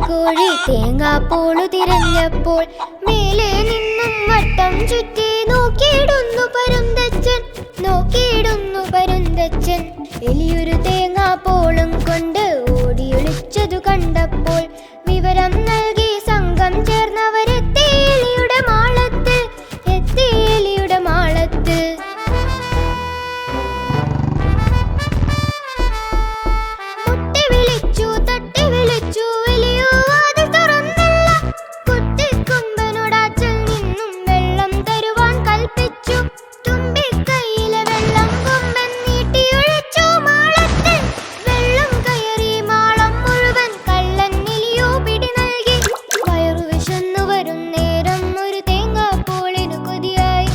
കോഴി തേങ്ങാപ്പോളു തിരഞ്ഞപ്പോൾ മേലെ നിന്നും വട്ടം ചുറ്റി നോക്കിയിടുന്നു പരുന്തച്ചൻ. എലിയൊരു തേങ്ങാപ്പോളും കൊണ്ട് ഓടിയൊളിച്ചതു കണ്ടപ്പോൾ വിവരം നൽകി സംഘം ചേർന്നവരെത്തി എലിയുടെ മാളത്തിൽ. തട്ടി വിളിച്ചു എലിയോ വാതിൽ തുറന്നില്ല. കുട്ടിക്കൊമ്പനോടാച്ചൽ നിന്നും വെള്ളം തരുവാൻ കൽപ്പിച്ചു. തുമ്പിക്കൈയിലെ വെള്ളം കൊമ്പൻ നീട്ടിയൊഴിച്ചു മാളത്തിൽ. വെള്ളം കയറി മാളം മുഴുവൻ കള്ളൻ എലിയോ പിടി നൽകി. വയറു വിശന്നു വരും നേരം ഒരു തേങ്ങാപ്പോളിനു കൊതിയായി.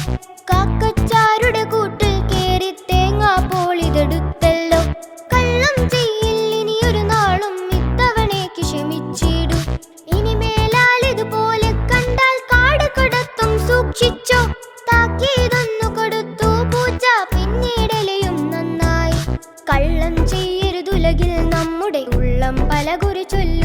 കാക്കച്ചാരുടെ കൂട്ടിൽ കേറി തേങ്ങാപ്പോളിതെടുത്തല്ലോ. കള്ളം ചെയ്യിൽ ഇനിയൊരു നാളും ഇത്തവണേക്ക് ക്ഷമിച്ചിടൂ. ഇനിമേലാൽ ഇതുപോലെ കണ്ടാൽ കാട് കടത്തും സൂക്ഷിച്ചോ. താക്കീതൊന്നു കൊടുത്തു പൂച്ച പിന്നീടെലിയും നന്നായി. കള്ളം ചെയ്യരുതുലകിൽ നമ്മുടെ ഉള്ളം പലകുറി ചൊല്ലി.